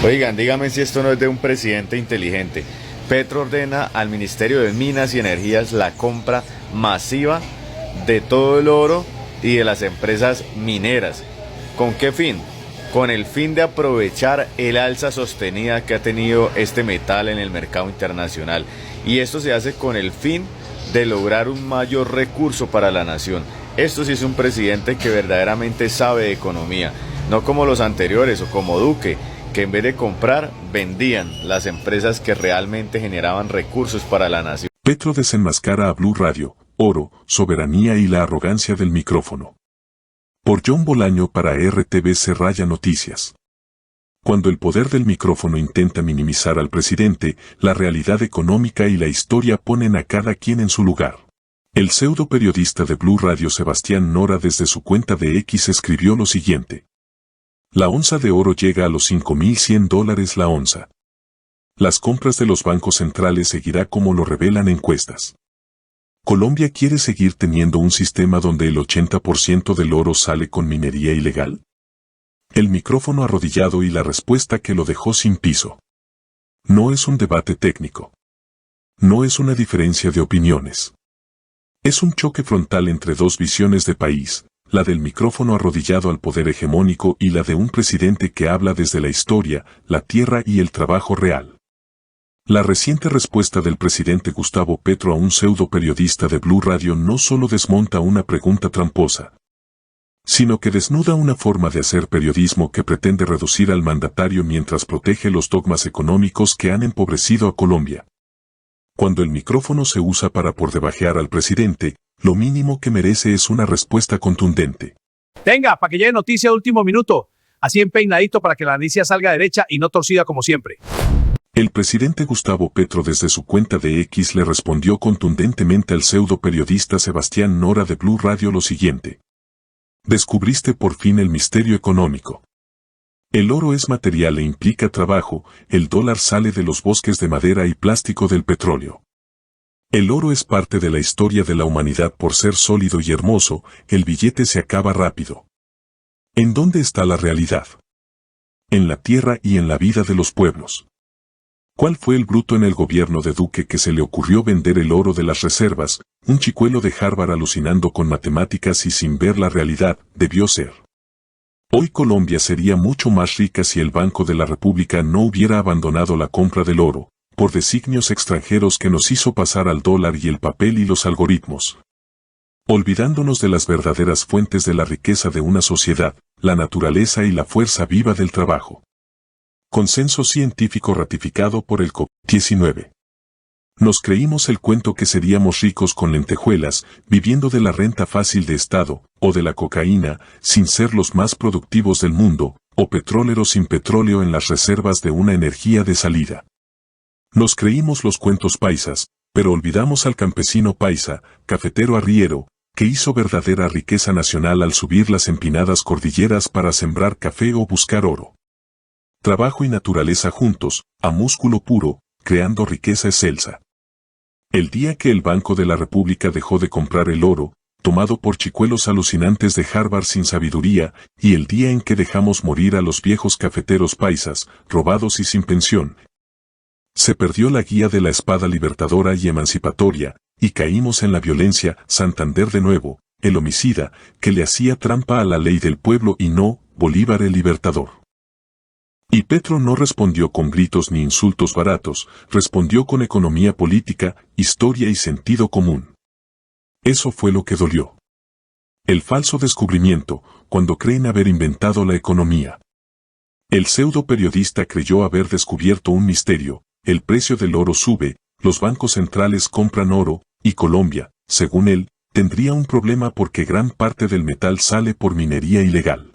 Oigan, dígame si esto no es de un presidente inteligente. Petro ordena al Ministerio de Minas y Energías la compra masiva de todo el oro y de las empresas mineras. ¿Con qué fin? Con el fin de aprovechar el alza sostenida que ha tenido este metal en el mercado internacional. Y esto se hace con el fin de lograr un mayor recurso para la nación. Esto sí es un presidente que verdaderamente sabe de economía, no como los anteriores o como Duque, que en vez de comprar, vendían las empresas que realmente generaban recursos para la nación. Petro desenmascara a Blue Radio, oro, soberanía y la arrogancia del micrófono. Por John Bolaño para RTBC Raya Noticias. Cuando el poder del micrófono intenta minimizar al presidente, la realidad económica y la historia ponen a cada quien en su lugar. El pseudo periodista de Blue Radio Sebastián Nora desde su cuenta de X escribió lo siguiente. La onza de oro llega a los $5.100 la onza. Las compras de los bancos centrales seguirá como lo revelan encuestas. ¿Colombia quiere seguir teniendo un sistema donde el 80% del oro sale con minería ilegal? El micrófono arrodillado y la respuesta que lo dejó sin piso. No es un debate técnico. No es una diferencia de opiniones. Es un choque frontal entre dos visiones de país, la del micrófono arrodillado al poder hegemónico y la de un presidente que habla desde la historia, la tierra y el trabajo real. La reciente respuesta del presidente Gustavo Petro a un pseudo periodista de Blue Radio no solo desmonta una pregunta tramposa, sino que desnuda una forma de hacer periodismo que pretende reducir al mandatario mientras protege los dogmas económicos que han empobrecido a Colombia. Cuando el micrófono se usa para por debajear al presidente, lo mínimo que merece es una respuesta contundente. Tenga, para que llegue noticia de último minuto, así empeinadito para que la noticia salga derecha y no torcida como siempre. El presidente Gustavo Petro desde su cuenta de X le respondió contundentemente al pseudo periodista Sebastián Nora de Blue Radio lo siguiente. Descubriste por fin el misterio económico. El oro es material e implica trabajo, el dólar sale de los bosques de madera y plástico del petróleo. El oro es parte de la historia de la humanidad por ser sólido y hermoso, el billete se acaba rápido. ¿En dónde está la realidad? En la tierra y en la vida de los pueblos. ¿Cuál fue el bruto en el gobierno de Duque que se le ocurrió vender el oro de las reservas, un chicuelo de Harvard alucinando con matemáticas y sin ver la realidad, debió ser? Hoy Colombia sería mucho más rica si el Banco de la República no hubiera abandonado la compra del oro, por designios extranjeros que nos hizo pasar al dólar y el papel y los algoritmos. Olvidándonos de las verdaderas fuentes de la riqueza de una sociedad, la naturaleza y la fuerza viva del trabajo. Consenso científico ratificado por el COVID-19. Nos creímos el cuento que seríamos ricos con lentejuelas, viviendo de la renta fácil de Estado, o de la cocaína, sin ser los más productivos del mundo, o petroleros sin petróleo en las reservas de una energía de salida. Nos creímos los cuentos paisas, pero olvidamos al campesino paisa, cafetero arriero, que hizo verdadera riqueza nacional al subir las empinadas cordilleras para sembrar café o buscar oro. Trabajo y naturaleza juntos, a músculo puro, creando riqueza excelsa. El día que el Banco de la República dejó de comprar el oro, tomado por chicuelos alucinantes de Harvard sin sabiduría, y el día en que dejamos morir a los viejos cafeteros paisas, robados y sin pensión, se perdió la guía de la espada libertadora y emancipatoria, y caímos en la violencia, Santander de nuevo, el homicida, que le hacía trampa a la ley del pueblo y no, Bolívar el libertador. Y Petro no respondió con gritos ni insultos baratos, respondió con economía política, historia y sentido común. Eso fue lo que dolió. El falso descubrimiento, cuando creen haber inventado la economía. El pseudo periodista creyó haber descubierto un misterio, el precio del oro sube, los bancos centrales compran oro, y Colombia, según él, tendría un problema porque gran parte del metal sale por minería ilegal.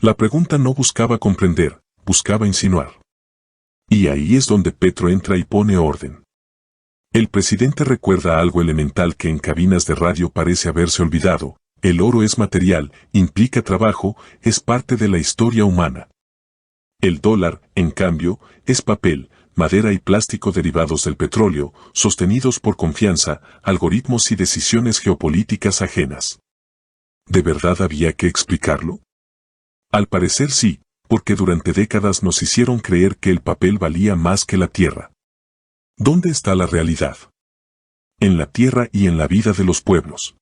La pregunta no buscaba comprender, buscaba insinuar. Y ahí es donde Petro entra y pone orden. El presidente recuerda algo elemental que en cabinas de radio parece haberse olvidado, el oro es material, implica trabajo, es parte de la historia humana. El dólar, en cambio, es papel, madera y plástico derivados del petróleo, sostenidos por confianza, algoritmos y decisiones geopolíticas ajenas. ¿De verdad había que explicarlo? Al parecer sí, porque durante décadas nos hicieron creer que el papel valía más que la tierra. ¿Dónde está la realidad? En la tierra y en la vida de los pueblos.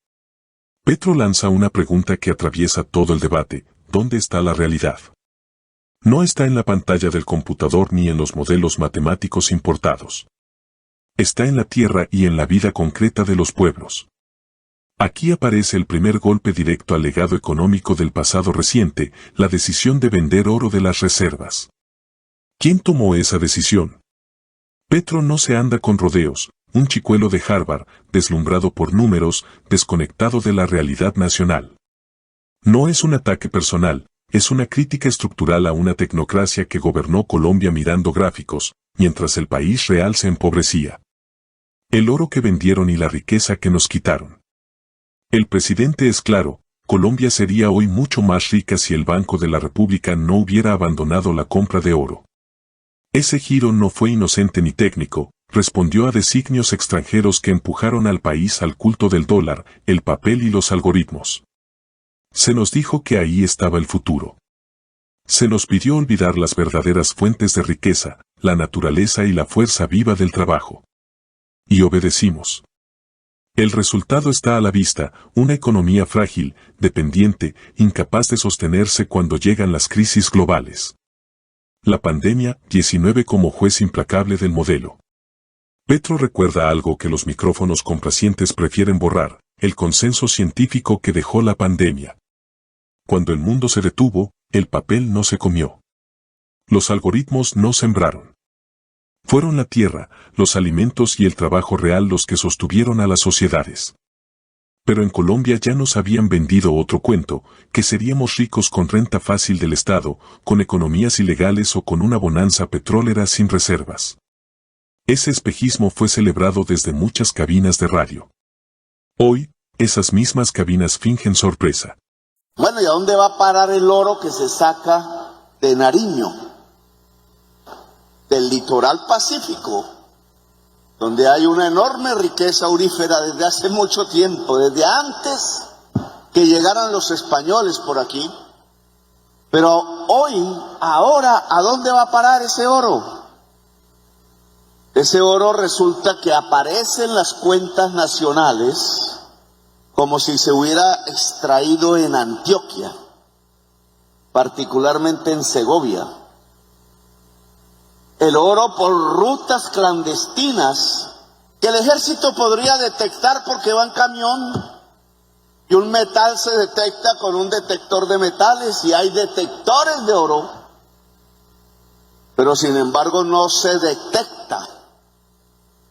Petro lanza una pregunta que atraviesa todo el debate: ¿dónde está la realidad? No está en la pantalla del computador ni en los modelos matemáticos importados. Está en la tierra y en la vida concreta de los pueblos. Aquí aparece el primer golpe directo al legado económico del pasado reciente, la decisión de vender oro de las reservas. ¿Quién tomó esa decisión? Petro no se anda con rodeos, un chicuelo de Harvard, deslumbrado por números, desconectado de la realidad nacional. No es un ataque personal, es una crítica estructural a una tecnocracia que gobernó Colombia mirando gráficos, mientras el país real se empobrecía. El oro que vendieron y la riqueza que nos quitaron. El presidente es claro: Colombia sería hoy mucho más rica si el Banco de la República no hubiera abandonado la compra de oro. Ese giro no fue inocente ni técnico, respondió a designios extranjeros que empujaron al país al culto del dólar, el papel y los algoritmos. Se nos dijo que ahí estaba el futuro. Se nos pidió olvidar las verdaderas fuentes de riqueza, la naturaleza y la fuerza viva del trabajo. Y obedecimos. El resultado está a la vista: una economía frágil, dependiente, incapaz de sostenerse cuando llegan las crisis globales. La pandemia 19 como juez implacable del modelo. Petro recuerda algo que los micrófonos complacientes prefieren borrar: el consenso científico que dejó la pandemia. Cuando el mundo se detuvo, el papel no se comió. Los algoritmos no sembraron. Fueron la tierra, los alimentos y el trabajo real los que sostuvieron a las sociedades. Pero en Colombia ya nos habían vendido otro cuento: que seríamos ricos con renta fácil del Estado, con economías ilegales o con una bonanza petrolera sin reservas. Ese espejismo fue celebrado desde muchas cabinas de radio. Hoy, esas mismas cabinas fingen sorpresa. Bueno, ¿y a dónde va a parar el oro que se saca de Nariño? Del litoral pacífico, donde hay una enorme riqueza aurífera desde hace mucho tiempo, desde antes que llegaran los españoles por aquí. Pero hoy, ahora, ¿a dónde va a parar ese oro? Ese oro resulta que aparece en las cuentas nacionales como si se hubiera extraído en Antioquia, particularmente en Segovia. El oro por rutas clandestinas que el ejército podría detectar porque va en camión, y un metal se detecta con un detector de metales y hay detectores de oro, pero sin embargo no se detecta.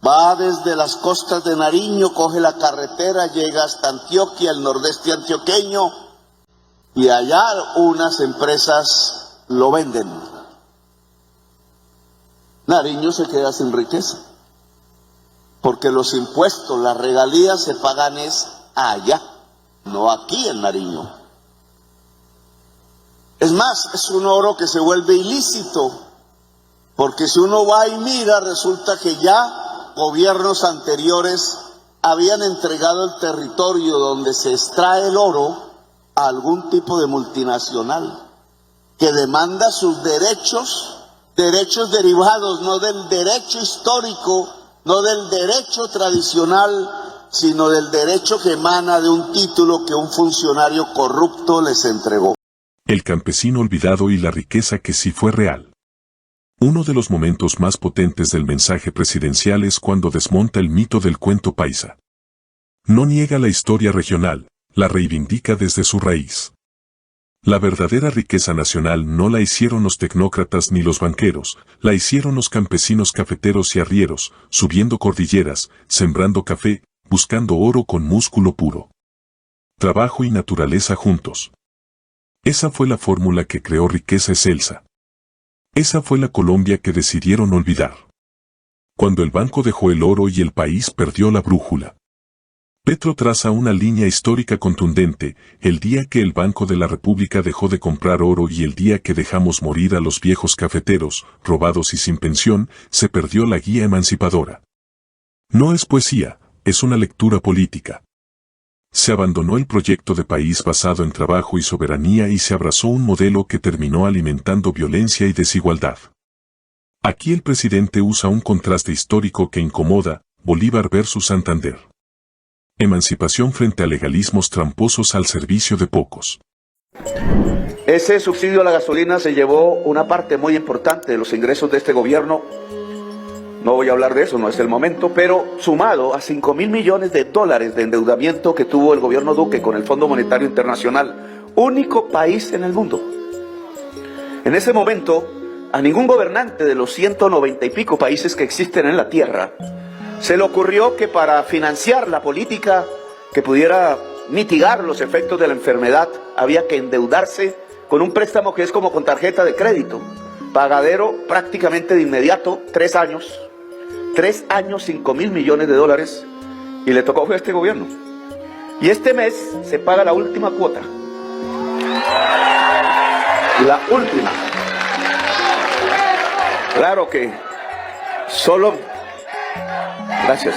Va desde las costas de Nariño, coge la carretera, llega hasta Antioquia, el nordeste antioqueño, y allá unas empresas lo venden. Nariño se queda sin riqueza, porque los impuestos, las regalías se pagan es allá, no aquí en Nariño. Es más, es un oro que se vuelve ilícito, porque si uno va y mira, resulta que ya gobiernos anteriores habían entregado el territorio donde se extrae el oro a algún tipo de multinacional que demanda sus derechos derivados, no del derecho histórico, no del derecho tradicional, sino del derecho que emana de un título que un funcionario corrupto les entregó. El campesino olvidado y la riqueza que sí fue real. Uno de los momentos más potentes del mensaje presidencial es cuando desmonta el mito del cuento paisa. No niega la historia regional, la reivindica desde su raíz. La verdadera riqueza nacional no la hicieron los tecnócratas ni los banqueros, la hicieron los campesinos cafeteros y arrieros, subiendo cordilleras, sembrando café, buscando oro con músculo puro. Trabajo y naturaleza juntos. Esa fue la fórmula que creó riqueza excelsa. Esa fue la Colombia que decidieron olvidar. Cuando el banco dejó el oro y el país perdió la brújula. Petro traza una línea histórica contundente: el día que el Banco de la República dejó de comprar oro y el día que dejamos morir a los viejos cafeteros, robados y sin pensión, se perdió la guía emancipadora. No es poesía, es una lectura política. Se abandonó el proyecto de país basado en trabajo y soberanía y se abrazó un modelo que terminó alimentando violencia y desigualdad. Aquí el presidente usa un contraste histórico que incomoda: Bolívar versus Santander. Emancipación frente a legalismos tramposos al servicio de pocos. Ese subsidio a la gasolina se llevó una parte muy importante de los ingresos de este gobierno. No voy a hablar de eso, no es el momento, pero sumado a 5.000 millones de dólares de endeudamiento que tuvo el gobierno Duque con el Fondo Monetario Internacional, único país en el mundo. En ese momento, a ningún gobernante de los 190 y pico países que existen en la Tierra se le ocurrió que para financiar la política que pudiera mitigar los efectos de la enfermedad había que endeudarse con un préstamo que es como con tarjeta de crédito, pagadero prácticamente de inmediato, 3 años, 5.000 millones de dólares, y le tocó a este gobierno. Y este mes se paga la última cuota. La última. Claro que solo... Gracias.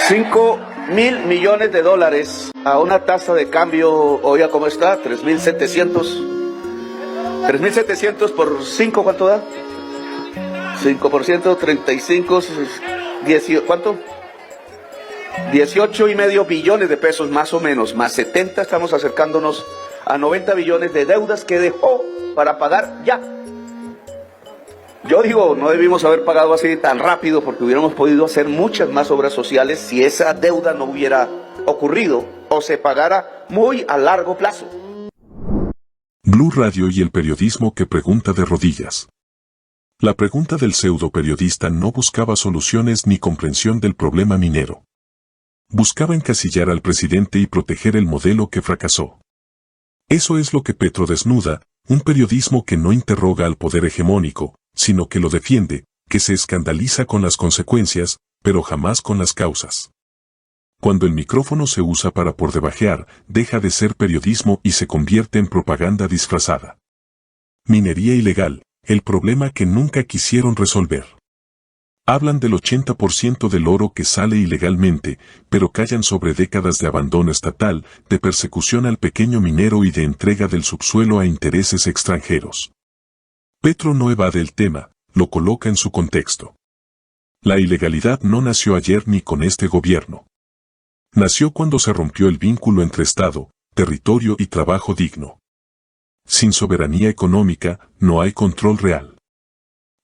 5.000 millones de dólares a una tasa de cambio, oiga cómo está, 3.700. 3.700 por 5, ¿cuánto da? 5%, 35, 18, ¿cuánto? 18,5 billones de pesos más o menos, más 70, estamos acercándonos a 90 billones de deudas que dejó para pagar ya. Yo digo, no debimos haber pagado así tan rápido porque hubiéramos podido hacer muchas más obras sociales si esa deuda no hubiera ocurrido o se pagara muy a largo plazo. Blue Radio y el periodismo que pregunta de rodillas. La pregunta del pseudo periodista no buscaba soluciones ni comprensión del problema minero. Buscaba encasillar al presidente y proteger el modelo que fracasó. Eso es lo que Petro desnuda, un periodismo que no interroga al poder hegemónico, sino que lo defiende, que se escandaliza con las consecuencias, pero jamás con las causas. Cuando el micrófono se usa para por debajear, deja de ser periodismo y se convierte en propaganda disfrazada. Minería ilegal, el problema que nunca quisieron resolver. Hablan del 80% del oro que sale ilegalmente, pero callan sobre décadas de abandono estatal, de persecución al pequeño minero y de entrega del subsuelo a intereses extranjeros. Petro no evade el tema, lo coloca en su contexto. La ilegalidad no nació ayer ni con este gobierno. Nació cuando se rompió el vínculo entre Estado, territorio y trabajo digno. Sin soberanía económica, no hay control real.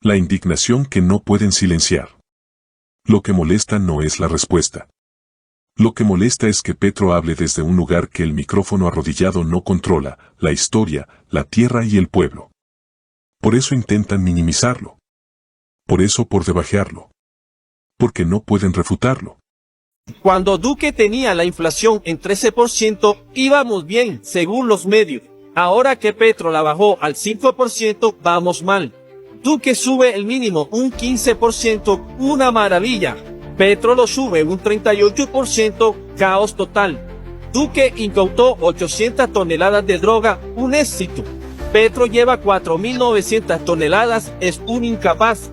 La indignación que no pueden silenciar. Lo que molesta no es la respuesta. Lo que molesta es que Petro hable desde un lugar que el micrófono arrodillado no controla, la historia, la tierra y el pueblo. Por eso intentan minimizarlo. Por eso por debajearlo. Porque no pueden refutarlo. Cuando Duque tenía la inflación en 13%, íbamos bien, según los medios. Ahora que Petro la bajó al 5%, vamos mal. Duque sube el mínimo un 15%, una maravilla. Petro lo sube un 38%, caos total. Duque incautó 800 toneladas de droga, un éxito. Petro lleva 4.900 toneladas, es un incapaz.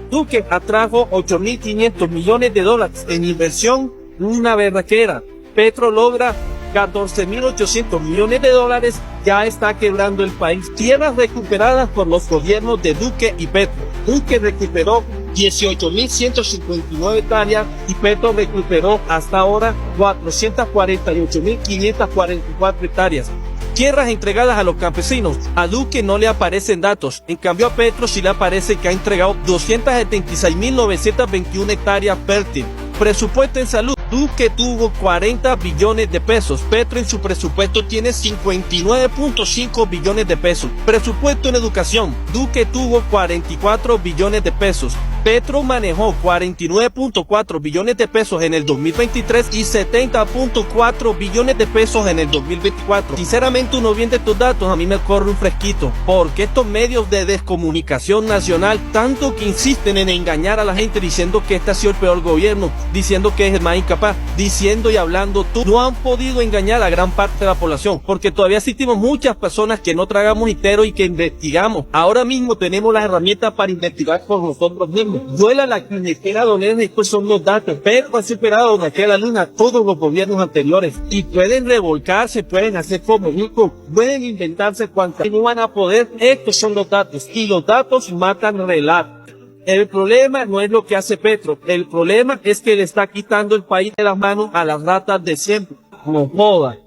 Duque atrajo 8.500 millones de dólares en inversión, una berraquera. Petro logra 14.800 millones de dólares, ya está quebrando el país. Tierras recuperadas por los gobiernos de Duque y Petro. Duque recuperó 18.159 hectáreas y Petro recuperó hasta ahora 448.544 hectáreas. Tierras entregadas a los campesinos. A Duque no le aparecen datos, en cambio a Petro sí le aparece que ha entregado 276.921 hectáreas fértiles. Presupuesto en salud. Duque tuvo 40 billones de pesos. Petro en su presupuesto tiene 59.5 billones de pesos. Presupuesto en educación. Duque tuvo 44 billones de pesos. Petro manejó 49.4 billones de pesos en el 2023 y 70.4 billones de pesos en el 2024. Sinceramente, uno viendo estos datos, a mí me corre un fresquito, porque estos medios de descomunicación nacional, tanto que insisten en engañar a la gente diciendo que este ha sido el peor gobierno, diciendo que es el más incapaz, diciendo y hablando tú, no han podido engañar a gran parte de la población, porque todavía existimos muchas personas que no tragamos entero y que investigamos. Ahora mismo tenemos las herramientas para investigar por nosotros mismos. uno. Duela la quien quiera doler, después son los datos. Pero ha superado de aquí a la luna todos los gobiernos anteriores. Y pueden revolcarse, pueden hacer como Nico, pueden inventarse cuantas. No van a poder, estos son los datos. Y los datos matan relato. El problema no es lo que hace Petro. El problema es que le está quitando el país de las manos a las ratas de siempre. No joda.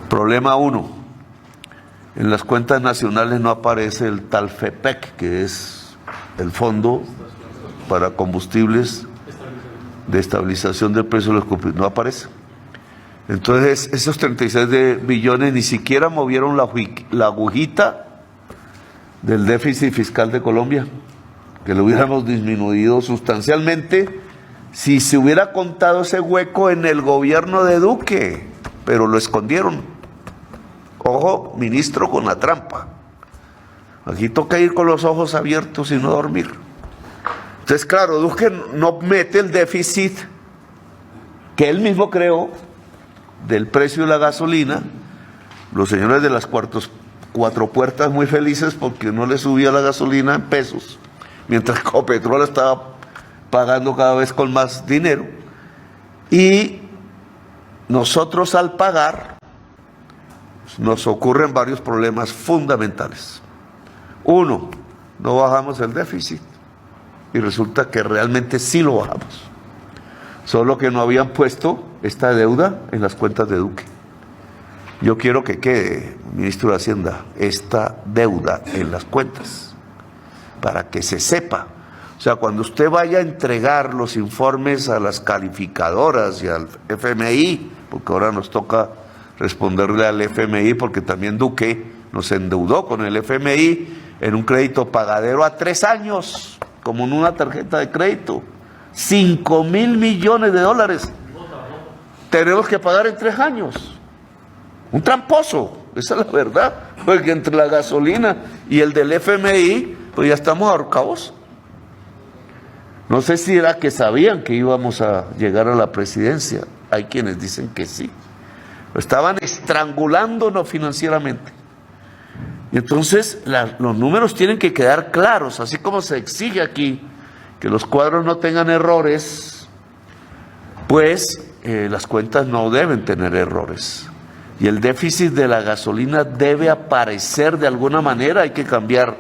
Problema 1. En las cuentas nacionales no aparece el tal FEPEC, que es el Fondo para Combustibles de Estabilización del Precio de los Combustibles. No aparece. Entonces, esos 36 billones ni siquiera movieron la agujita del déficit fiscal de Colombia, que lo hubiéramos disminuido sustancialmente si se hubiera contado ese hueco en el gobierno de Duque, pero lo escondieron. Ojo, ministro, con la trampa. Aquí toca ir con los ojos abiertos y no dormir. Entonces, claro, Duque no mete el déficit que él mismo creó del precio de la gasolina. Los señores de las cuatro puertas muy felices porque no les subía la gasolina en pesos, mientras que Ecopetrol estaba pagando cada vez con más dinero. Y nosotros al pagar nos ocurren varios problemas fundamentales. 1, no bajamos el déficit y resulta que realmente sí lo bajamos, solo que no habían puesto esta deuda en las cuentas de Duque. Yo quiero que quede, ministro de Hacienda, esta deuda en las cuentas para que se sepa. O sea, cuando usted vaya a entregar los informes a las calificadoras y al FMI, porque ahora nos toca responderle al FMI, porque también Duque nos endeudó con el FMI en un crédito pagadero a 3 años, como en una tarjeta de crédito, $5.000 millones. Tenemos que pagar en 3 años. Un tramposo, esa es la verdad, porque entre la gasolina y el del FMI, pues ya estamos ahorcados. No sé si era que sabían que íbamos a llegar a la presidencia. Hay quienes dicen que sí. Estaban estrangulándonos financieramente. Y entonces los números tienen que quedar claros, así como se exige aquí que los cuadros no tengan errores, pues las cuentas no deben tener errores. Y el déficit de la gasolina debe aparecer de alguna manera. Hay que cambiar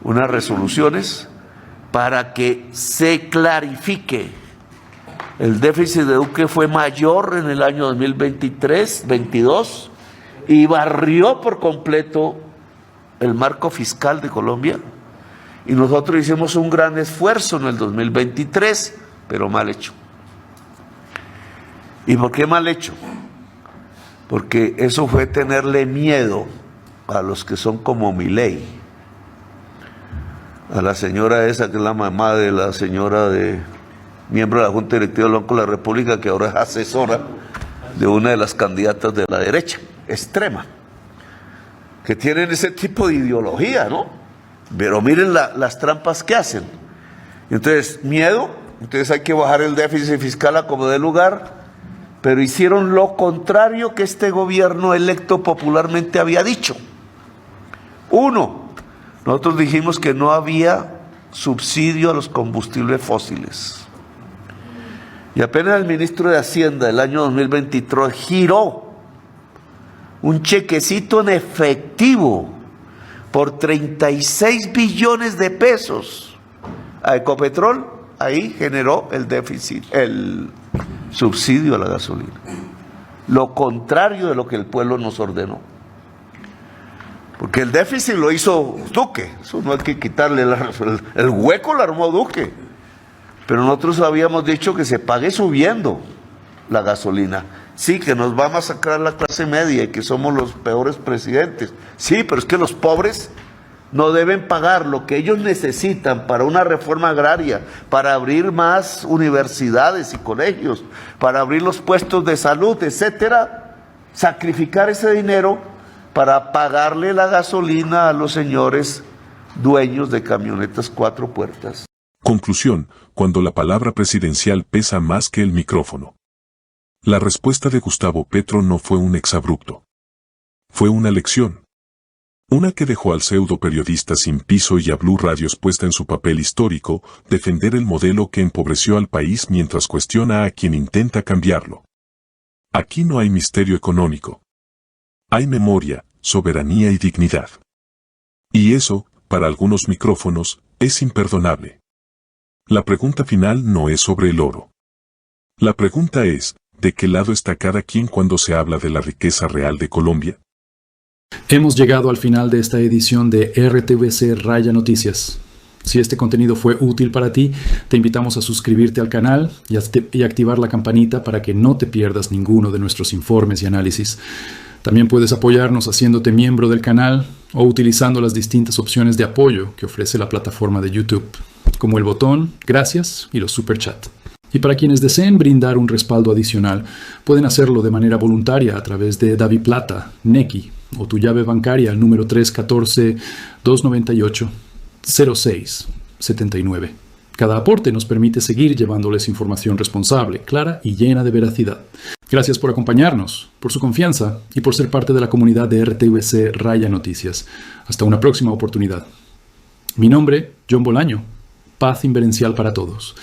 unas resoluciones para que se clarifique. El déficit de Duque fue mayor en el año 2023-22 y barrió por completo el marco fiscal de Colombia. Y nosotros hicimos un gran esfuerzo en el 2023, pero mal hecho. ¿Y por qué mal hecho? Porque eso fue tenerle miedo a los que son como Milei, a la señora esa que es la mamá de la señora miembro de la Junta Directiva del Banco de la República, que ahora es asesora de una de las candidatas de la derecha extrema, que tienen ese tipo de ideología, ¿no? Pero miren las trampas que hacen. Entonces, miedo, entonces hay que bajar el déficit fiscal a como dé lugar, pero hicieron lo contrario que este gobierno electo popularmente había dicho. 1, nosotros dijimos que no había subsidio a los combustibles fósiles. Y apenas el ministro de Hacienda del año 2023 giró un chequecito en efectivo por 36 billones de pesos a Ecopetrol, ahí generó el déficit, el subsidio a la gasolina. Lo contrario de lo que el pueblo nos ordenó. Porque el déficit lo hizo Duque, eso no hay que quitarle, el hueco lo armó Duque. Pero nosotros habíamos dicho que se pague subiendo la gasolina. Sí, que nos va a masacrar la clase media y que somos los peores presidentes. Sí, pero es que los pobres no deben pagar lo que ellos necesitan para una reforma agraria, para abrir más universidades y colegios, para abrir los puestos de salud, etcétera. Sacrificar ese dinero para pagarle la gasolina a los señores dueños de camionetas 4 puertas. Conclusión, cuando la palabra presidencial pesa más que el micrófono. La respuesta de Gustavo Petro no fue un exabrupto. Fue una lección. Una que dejó al pseudo periodista sin piso y a Blue Radio puesta en su papel histórico, defender el modelo que empobreció al país mientras cuestiona a quien intenta cambiarlo. Aquí no hay misterio económico. Hay memoria, soberanía y dignidad. Y eso, para algunos micrófonos, es imperdonable. La pregunta final no es sobre el oro. La pregunta es, ¿de qué lado está cada quien cuando se habla de la riqueza real de Colombia? Hemos llegado al final de esta edición de RTVC Raya Noticias. Si este contenido fue útil para ti, te invitamos a suscribirte al canal y activar la campanita para que no te pierdas ninguno de nuestros informes y análisis. También puedes apoyarnos haciéndote miembro del canal o utilizando las distintas opciones de apoyo que ofrece la plataforma de YouTube, como el botón Gracias y los Super Chat. Y para quienes deseen brindar un respaldo adicional, pueden hacerlo de manera voluntaria a través de DaviPlata, Nequi o tu llave bancaria al número 314-298-0679. Cada aporte nos permite seguir llevándoles información responsable, clara y llena de veracidad. Gracias por acompañarnos, por su confianza y por ser parte de la comunidad de RTVC Raya Noticias. Hasta una próxima oportunidad. Mi nombre, John Bolaño. Paz inverencial para todos.